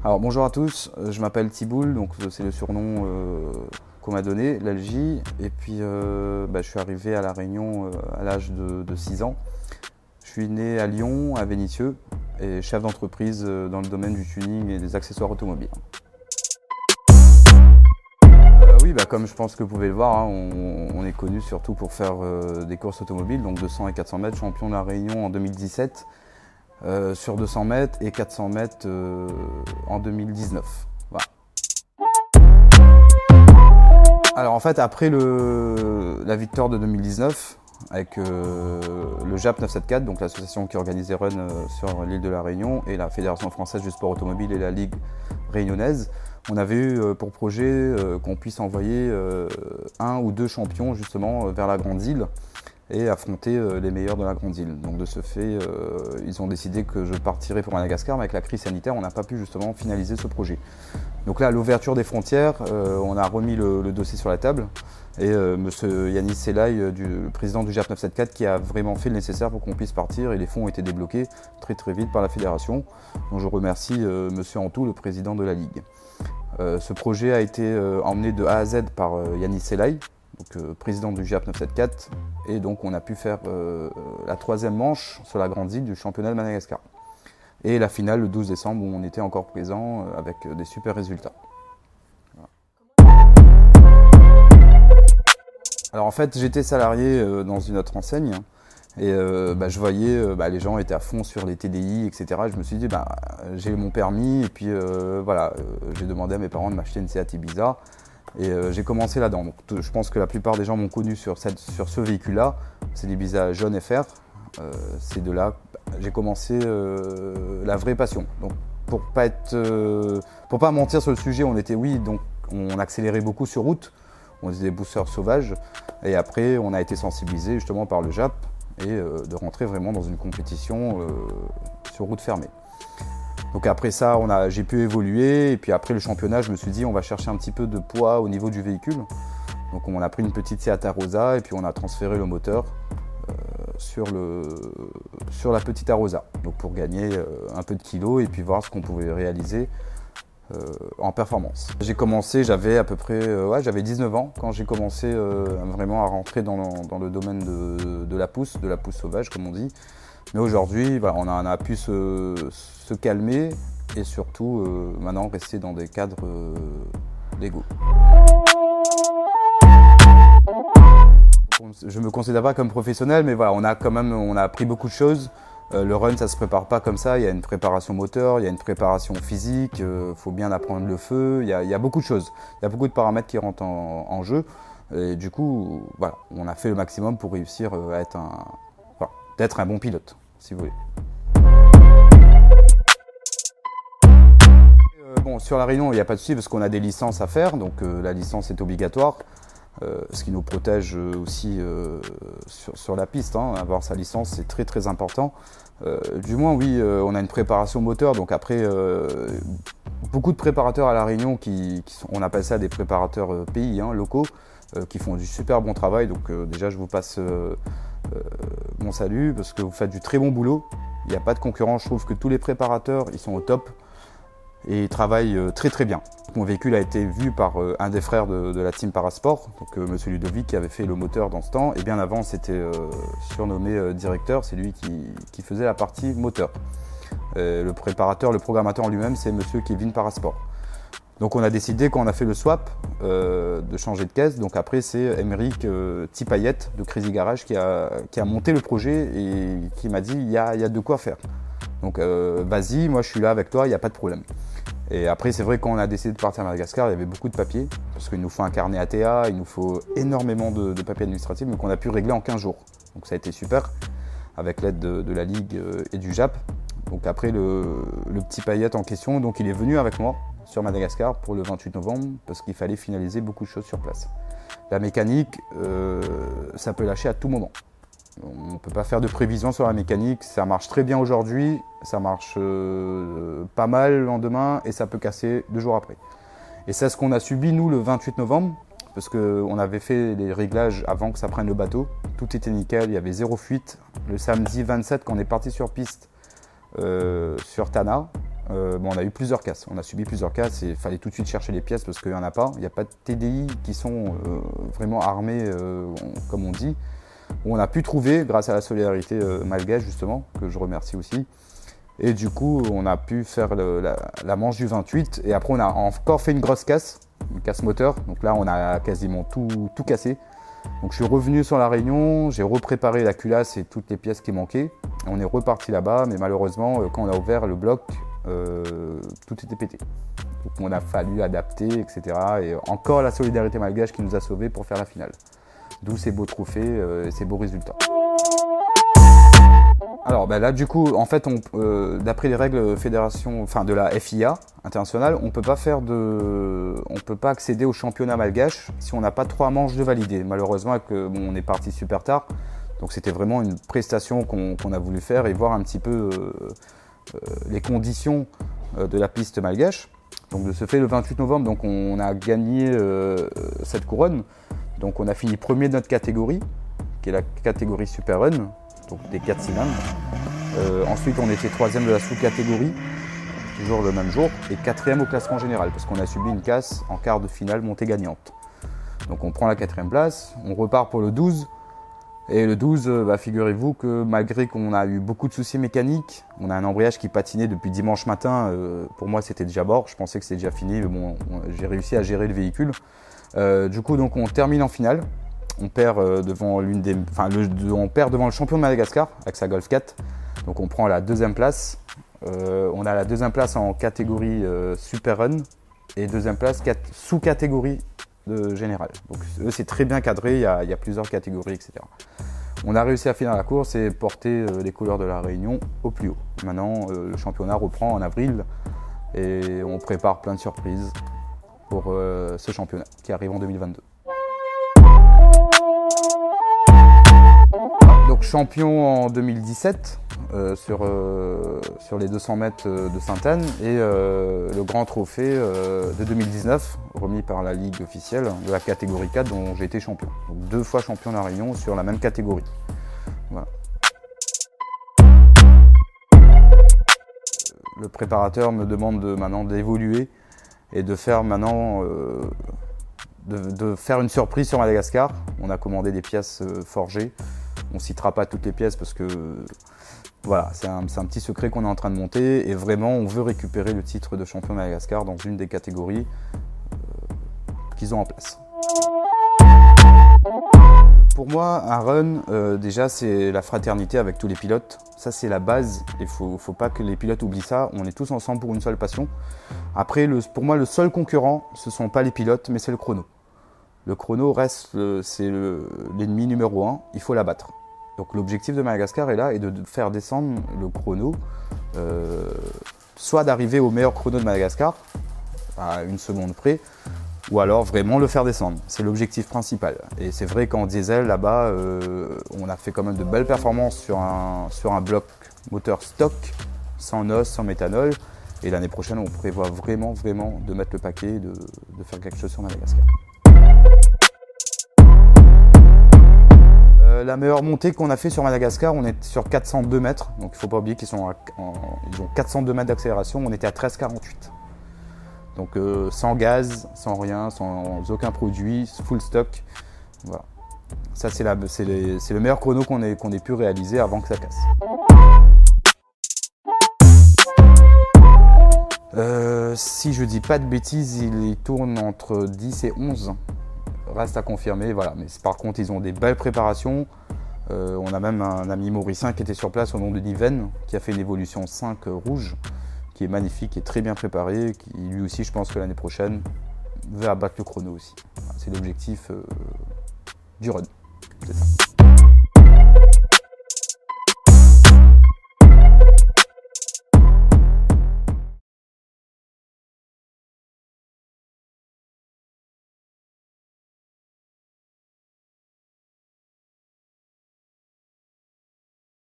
Alors bonjour à tous, je m'appelle Thiboul, donc c'est le surnom qu'on m'a donné, l'Algie. Et puis je suis arrivé à La Réunion à l'âge de 6 ans. Je suis né à Lyon, à Vénissieux, et chef d'entreprise dans le domaine du tuning et des accessoires automobiles. Oui, comme je pense que vous pouvez le voir, hein, on est connu surtout pour faire des courses automobiles, donc 200 et 400 mètres, champion de La Réunion en 2017. Sur 200 mètres et 400 mètres en 2019. Voilà. Alors en fait, après la victoire de 2019, avec le JAP 974, donc l'association qui organise les runs sur l'île de La Réunion, et la Fédération française du sport automobile et la Ligue réunionnaise, on avait eu pour projet qu'on puisse envoyer un ou deux champions justement vers la Grande Île et affronter les meilleurs de la Grande Île. Donc de ce fait, ils ont décidé que je partirais pour Madagascar, mais avec la crise sanitaire, on n'a pas pu justement finaliser ce projet. Donc là, à l'ouverture des frontières, on a remis le dossier sur la table, et monsieur Yanis Selay, le président du JAP 974, qui a vraiment fait le nécessaire pour qu'on puisse partir, et les fonds ont été débloqués très vite par la fédération. Donc je remercie monsieur Antou, le président de la Ligue. Ce projet a été emmené de A à Z par Yanis Selay, donc président du JAP 974, et donc on a pu faire la troisième manche sur la Grande Île du championnat de Madagascar. Et la finale le 12 décembre où on était encore présent avec des super résultats. Voilà. Alors en fait j'étais salarié dans une autre enseigne, et je voyais les gens étaient à fond sur les TDI, etc. Je me suis dit j'ai mon permis, et puis j'ai demandé à mes parents de m'acheter une Seat Ibiza. Et j'ai commencé là-dedans. Donc, je pense que la plupart des gens m'ont connu sur ce véhicule-là. C'est l'Ibiza jaune FR. C'est de là que j'ai commencé la vraie passion. Donc, pour pas mentir sur le sujet, on accélérait beaucoup sur route. On faisait des boosters sauvages. Et après, on a été sensibilisé justement par le JAP et de rentrer vraiment dans une compétition sur route fermée. Donc après ça, j'ai pu évoluer, et puis après le championnat, je me suis dit on va chercher un petit peu de poids au niveau du véhicule. Donc on a pris une petite Seat Arosa et puis on a transféré le moteur sur la petite Arosa. Donc pour gagner un peu de kilos et puis voir ce qu'on pouvait réaliser en performance. J'ai commencé, j'avais à peu près j'avais 19 ans quand j'ai commencé vraiment à rentrer dans le domaine de la pousse sauvage comme on dit. Mais aujourd'hui, on a pu se calmer et surtout maintenant rester dans des cadres légaux. Je ne me considère pas comme professionnel, mais voilà, on a appris beaucoup de choses. Le run, ça ne se prépare pas comme ça. Il y a une préparation moteur, il y a une préparation physique, faut bien apprendre le feu. Il y a beaucoup de choses. Il y a beaucoup de paramètres qui rentrent en jeu. Et du coup, voilà, on a fait le maximum pour réussir à être d'être un bon pilote, si vous voulez. Sur La Réunion, il n'y a pas de souci parce qu'on a des licences à faire, donc la licence est obligatoire, ce qui nous protège aussi sur la piste. Avoir sa licence, c'est très important. Du moins, oui, on a une préparation moteur, donc après, beaucoup de préparateurs à La Réunion, on appelle ça des préparateurs pays, locaux, qui font du super bon travail. Donc déjà, je vous passe mon salut parce que vous faites du très bon boulot. Il n'y a pas de concurrence. Je trouve que tous les préparateurs, ils sont au top et ils travaillent très bien. Mon véhicule a été vu par un des frères de la team Parasport, donc monsieur Ludovic, qui avait fait le moteur dans ce temps. Et bien avant, c'était surnommé directeur. C'est lui qui faisait la partie moteur. Le préparateur, le programmateur en lui-même, c'est monsieur Kevin Parasport. Donc on a décidé, quand on a fait le swap, de changer de caisse. Donc après c'est Émeric Tipayet de Crazy Garage qui a monté le projet et qui m'a dit il y a de quoi faire. Donc vas-y, moi je suis là avec toi, il n'y a pas de problème. Et après c'est vrai, quand on a décidé de partir à Madagascar, il y avait beaucoup de papiers, parce qu'il nous faut un carnet ATA, il nous faut énormément de papiers administratifs, mais qu'on a pu régler en 15 jours. Donc ça a été super, avec l'aide de la Ligue et du JAP. Donc après le petit paillette en question, donc il est venu avec moi sur Madagascar pour le 28 novembre parce qu'il fallait finaliser beaucoup de choses sur place. La mécanique, ça peut lâcher à tout moment. On ne peut pas faire de prévision sur la mécanique, ça marche très bien aujourd'hui, ça marche pas mal le lendemain et ça peut casser 2 jours après. Et c'est ce qu'on a subi nous le 28 novembre parce qu'on avait fait les réglages avant que ça prenne le bateau. Tout était nickel, il y avait 0 fuite. Le samedi 27, quand on est parti sur piste sur Tana, bon, on a eu plusieurs casses. On a subi plusieurs casses et il fallait tout de suite chercher les pièces parce qu'il n'y en a pas. Il n'y a pas de TDI qui sont vraiment armés, comme on dit. On a pu trouver, grâce à la solidarité malgache justement, que je remercie aussi. Et du coup, on a pu faire la manche du 28. Et après, on a encore fait une grosse casse, une casse moteur. Donc là, on a quasiment tout cassé. Donc je suis revenu sur la Réunion, j'ai repréparé la culasse et toutes les pièces qui manquaient. On est reparti là-bas, mais malheureusement, quand on a ouvert le bloc, tout était pété. Donc on a fallu adapter, etc. Et encore la solidarité malgache qui nous a sauvés pour faire la finale. D'où ces beaux trophées et ces beaux résultats. Alors là du coup, en fait, d'après les règles fédération, enfin de la FIA internationale, on peut pas accéder au championnat malgache si on n'a pas 3 manches de validées. Malheureusement, on est parti super tard, donc c'était vraiment une prestation qu'on a voulu faire et voir un petit peu les conditions de la piste malgache. Donc de ce fait, le 28 novembre, donc on a gagné cette couronne. Donc on a fini premier de notre catégorie, qui est la catégorie Super Run. Donc des 4 cylindres. Ensuite, on était 3e de la sous-catégorie, toujours le même jour, et 4e au classement général, parce qu'on a subi une casse en quart de finale montée gagnante. Donc on prend la 4e place, on repart pour le 12, et le 12, figurez-vous que malgré qu'on a eu beaucoup de soucis mécaniques, on a un embrayage qui patinait depuis dimanche matin, pour moi c'était déjà mort, je pensais que c'était déjà fini, mais bon, j'ai réussi à gérer le véhicule. Du coup, donc on termine en finale. On perd devant on perd devant le champion de Madagascar avec sa Golf 4. Donc on prend la 2e place. On a la 2e place en catégorie Super Run et 2e place sous-catégorie générale. Donc eux c'est très bien cadré, il y a plusieurs catégories, etc. On a réussi à finir la course et porter les couleurs de la Réunion au plus haut. Maintenant le championnat reprend en avril et on prépare plein de surprises pour ce championnat qui arrive en 2022. Donc champion en 2017 sur les 200 mètres de Sainte-Anne et le grand trophée de 2019 remis par la Ligue officielle de la catégorie 4 dont j'ai été champion. Donc 2 fois champion de la Réunion sur la même catégorie. Voilà. Le préparateur me demande maintenant d'évoluer et de faire maintenant de faire une surprise sur Madagascar. On a commandé des pièces forgées. On ne citera pas toutes les pièces parce que voilà, c'est un petit secret qu'on est en train de monter et vraiment on veut récupérer le titre de champion de Madagascar dans une des catégories qu'ils ont en place. Pour moi, un run, déjà c'est la fraternité avec tous les pilotes. Ça c'est la base, il faut pas que les pilotes oublient ça. On est tous ensemble pour une seule passion. Après, pour moi, le seul concurrent, ce ne sont pas les pilotes, mais c'est le chrono. Le chrono reste, c'est l'ennemi numéro 1, il faut l'abattre. Donc l'objectif de Madagascar est là, et de faire descendre le chrono, soit d'arriver au meilleur chrono de Madagascar, à 1 seconde près, ou alors vraiment le faire descendre. C'est l'objectif principal. Et c'est vrai qu'en diesel, là-bas, on a fait quand même de belles performances sur un bloc moteur stock, sans NOS, sans méthanol. Et l'année prochaine, on prévoit vraiment de mettre le paquet, de faire quelque chose sur Madagascar. La meilleure montée qu'on a fait sur Madagascar, on est sur 402 mètres. Donc il ne faut pas oublier qu'ils ont 402 mètres d'accélération. On était à 13,48. Donc sans gaz, sans rien, sans aucun produit, full stock. Voilà. Ça c'est le meilleur chrono qu'on ait pu réaliser avant que ça casse. Si je dis pas de bêtises, il tourne entre 10 et 11. Reste à confirmer, voilà. Mais par contre, ils ont des belles préparations. On a même un ami mauricien qui était sur place au nom de Niven, qui a fait une évolution 5 rouge, qui est magnifique, qui est très bien préparé, qui lui aussi, je pense que l'année prochaine, va abattre le chrono aussi. Voilà, c'est l'objectif du run. C'est ça.